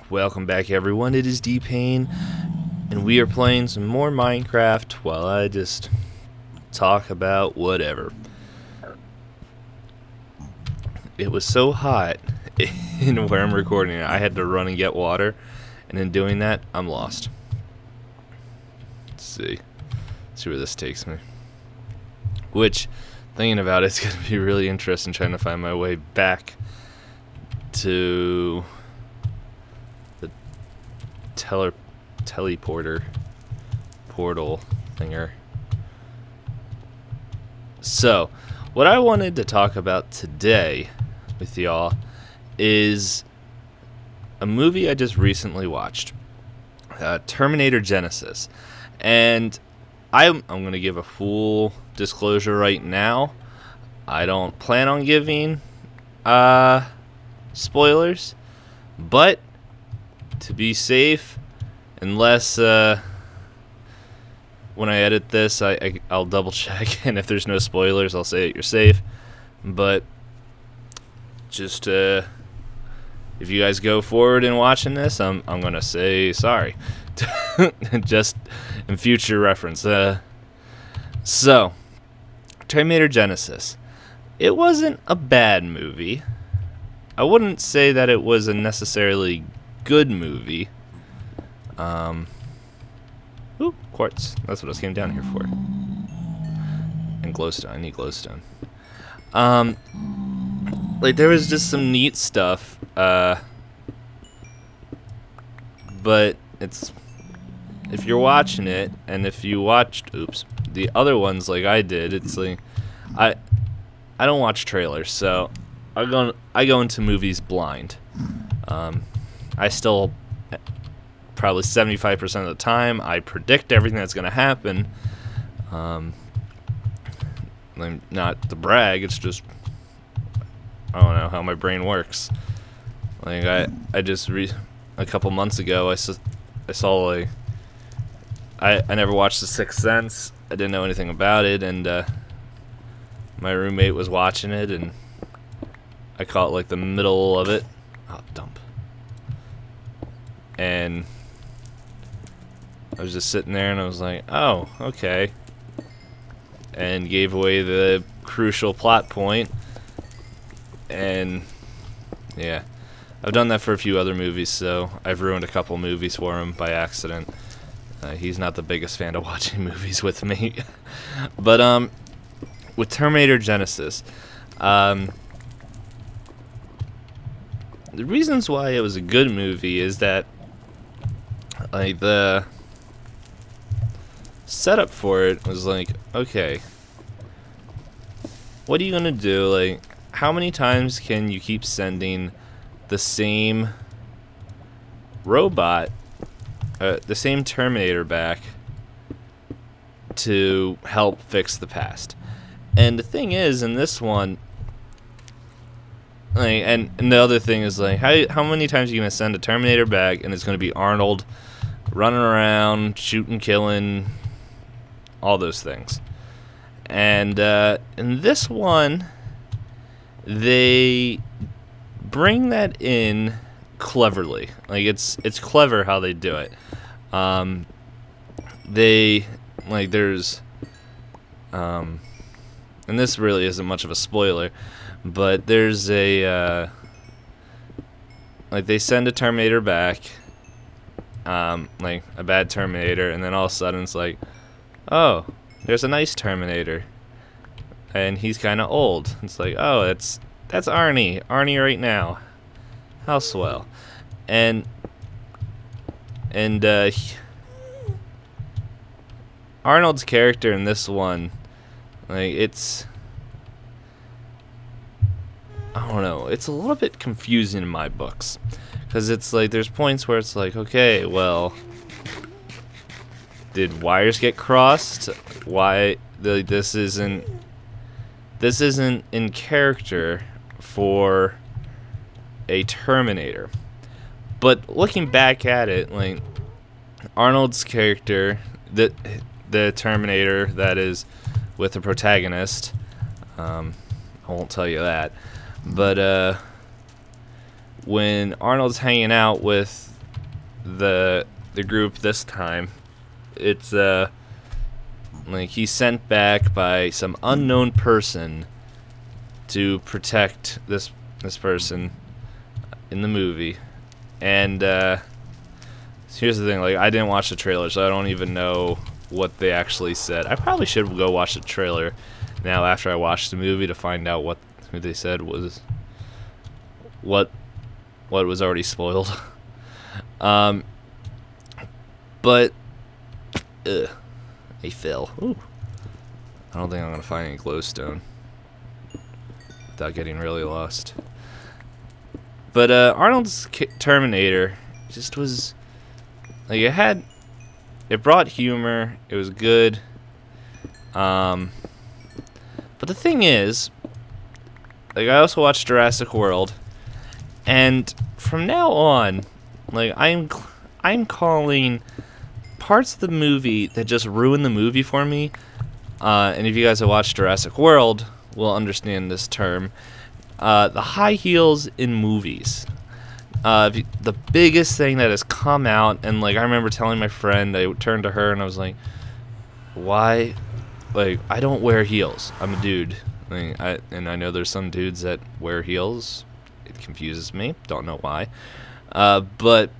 Welcome back, everyone. It is DPayne, and we are playing some more Minecraft while I just talk about whatever. It was so hot in where I'm recording it, I had to run and get water, and in doing that, I'm lost. Let's see where this takes me. Which, thinking about it, it's going to be really interesting trying to find my way back to the teleporter portal thinger. So, what I wanted to talk about today with y'all is a movie I just recently watched, Terminator Genisys, and I'm going to give a full disclosure right now. I don't plan on giving spoilers, but to be safe, unless when I edit this I'll double check, and if there's no spoilers I'll say it, you're safe. But just if you guys go forward in watching this, I'm gonna say sorry just in future reference. So Terminator Genisys, it wasn't a bad movie. I wouldn't say that it was a necessarily good movie. Ooh, quartz. That's what I came down here for. And glowstone. I need glowstone. Like, there was just some neat stuff. But it's, if you're watching it, and if you watched, the other ones like I did, it's like, I don't watch trailers, so I go into movies blind. I still, probably 75% of the time, I predict everything that's going to happen. Not to brag, it's just, I don't know how my brain works. Like, I just a couple months ago, I saw like, I never watched The Sixth Sense. I didn't know anything about it, and my roommate was watching it, and I caught like the middle of it. Oh, dump. And I was just sitting there, and I was like, oh, okay. And gave away the crucial plot point. And yeah, I've done that for a few other movies, so I've ruined a couple movies for him by accident. He's not the biggest fan of watching movies with me. But with Terminator Genisys, the reasons why it was a good movie is that, like, the setup for it was like, okay, what are you gonna do? Like, how many times can you keep sending the same robot, the same Terminator back to help fix the past? And the thing is, in this one, like, and the other thing is, like, how many times are you gonna send a Terminator back and it's gonna be Arnold running around, shooting, killing, all those things? And in this one, they bring that in cleverly. Like, it's clever how they do it. They, like, there's and this really isn't much of a spoiler, but there's a like, they send a Terminator back, like a bad Terminator, and then all of a sudden it's like, oh, there's a nice Terminator, and he's kind of old. It's like, oh, that's Arnie right now. How swell. And Arnold's character in this one, like, it's, I don't know, it's a little bit confusing in my books, because it's like, there's points where it's like, okay, well, did wires get crossed? Why this isn't in character for a Terminator? But looking back at it, like, Arnold's character, the Terminator that is with the protagonist, I won't tell you that, but when Arnold's hanging out with the group this time. It's like he's sent back by some unknown person to protect this person in the movie. And here's the thing, like, I didn't watch the trailer, so I don't even know what they actually said. I probably should go watch the trailer now after I watched the movie to find out what they said was what was already spoiled. But a fail. Ooh. I don't think I'm gonna find any glowstone without getting really lost. But Arnold's Terminator just was like, it brought humor. It was good. But the thing is, like, I also watched Jurassic World, and from now on, like, I'm calling parts of the movie that just ruin the movie for me. And if you guys have watched Jurassic World, will understand this term. The high heels in movies. The biggest thing that has come out, and like, I remember telling my friend, I turned to her and I was like, why? Like, I don't wear heels. I'm a dude. And I know there's some dudes that wear heels. It confuses me. Don't know why. But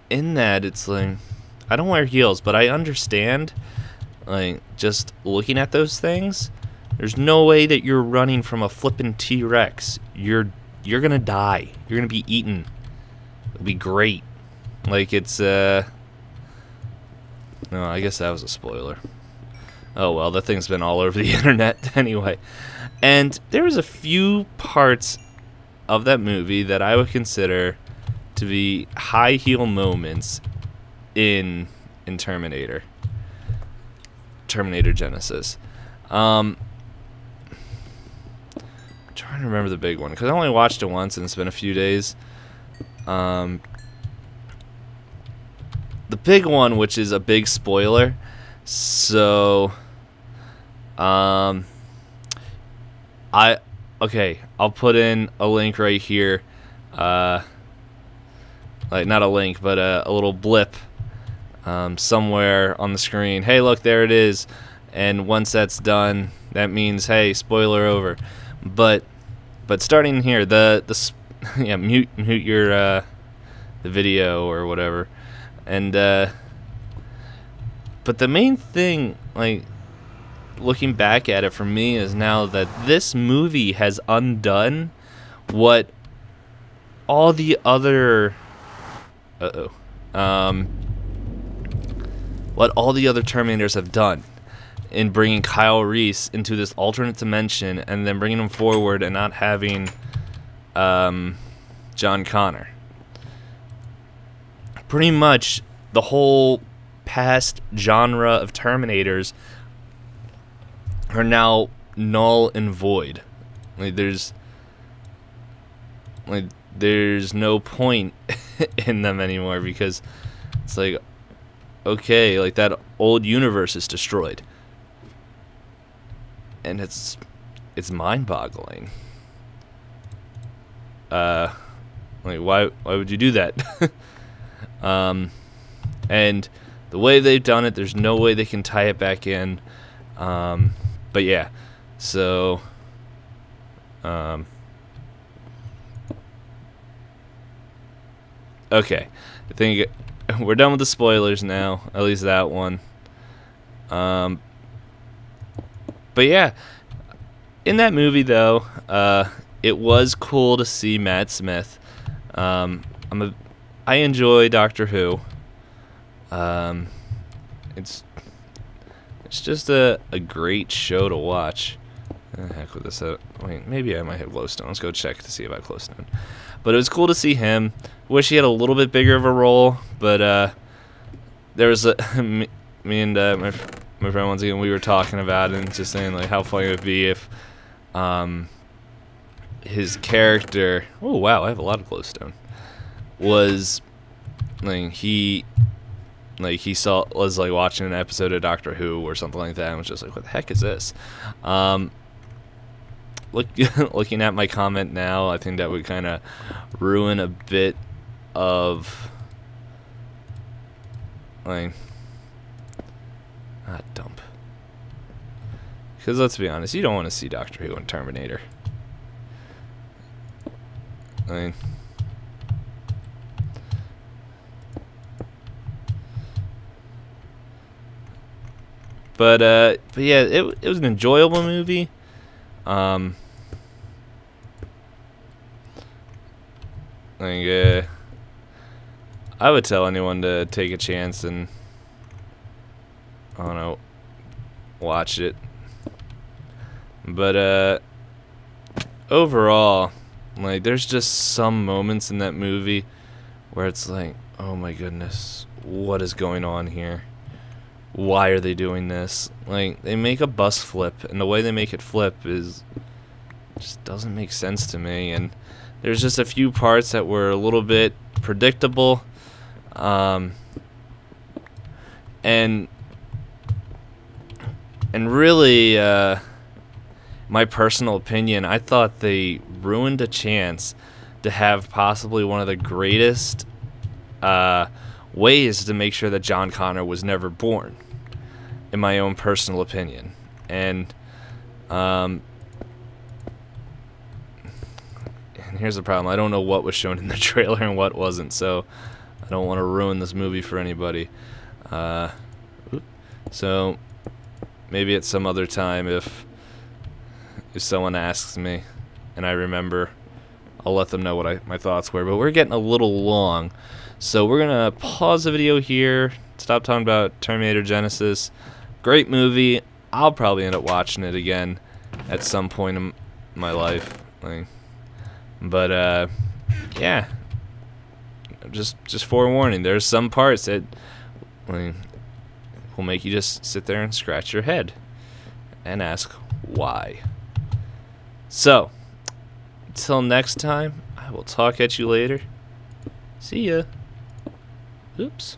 in that, it's like, I don't wear heels, but I understand, like, just looking at those things, there's no way that you're running from a flippin' T-Rex. You're gonna die. You're gonna be eaten. It'll be great. Like, it's no, I guess that was a spoiler. Oh well, that thing's been all over the internet anyway. And there was a few parts of that movie that I would consider to be high heel moments in Terminator Genisys. I'm trying to remember the big one because I only watched it once and it's been a few days. The big one, which is a big spoiler, so I'll put in a link right here, like, not a link, but a little blip somewhere on the screen. Hey, look, there it is. And once that's done, that means, hey, spoiler over. But starting here, yeah, mute your the video or whatever. And but the main thing, like, looking back at it for me, is now that this movie has undone what all the other what all the other Terminators have done in bringing Kyle Reese into this alternate dimension and then bringing him forward and not having John Connor. Pretty much the whole past genre of Terminators are now null and void. Like, there's no point in them anymore, because it's like, okay, like, that old universe is destroyed. And it's mind-boggling. Like, why would you do that? And the way they've done it, there's no way they can tie it back in. But yeah, so okay, I think we're done with the spoilers now, at least that one. But yeah, in that movie though, it was cool to see Matt Smith. I enjoy Doctor Who. It's just a great show to watch. Heck with this. Wait, maybe I might have glowstone. Let's go check to see if I have glowstone. But it was cool to see him. Wish he had a little bit bigger of a role, but there was me and my friend, once again, we were talking about it and just saying, like, how funny it would be if his character, oh wow, I have a lot of glowstone, was like, he was like watching an episode of Doctor Who or something like that and was just like, what the heck is this? Looking at my comment now, I think that would kind of ruin a bit of like dump. Because let's be honest, you don't want to see Doctor Who and Terminator. I mean, but yeah, it was an enjoyable movie. Like, I would tell anyone to take a chance and, I don't know, watch it. But overall, like, there's just some moments in that movie where it's like, oh my goodness, what is going on here? Why are they doing this? Like, they make a bus flip, and the way they make it flip is just doesn't make sense to me. And there's just a few parts that were a little bit predictable, and really, my personal opinion, I thought they ruined a chance to have possibly one of the greatest ways to make sure that John Connor was never born, in my own personal opinion. And here's the problem. I don't know what was shown in the trailer and what wasn't, so I don't want to ruin this movie for anybody. So maybe at some other time, if someone asks me and I remember, I'll let them know what my thoughts were. But we're getting a little long, so we're gonna pause the video here. Stop talking about Terminator Genisys. Great movie. I'll probably end up watching it again at some point in my life. But yeah, just forewarning. There's some parts that will make you just sit there and scratch your head and ask why. So, until next time, I will talk at you later. See ya. Oops.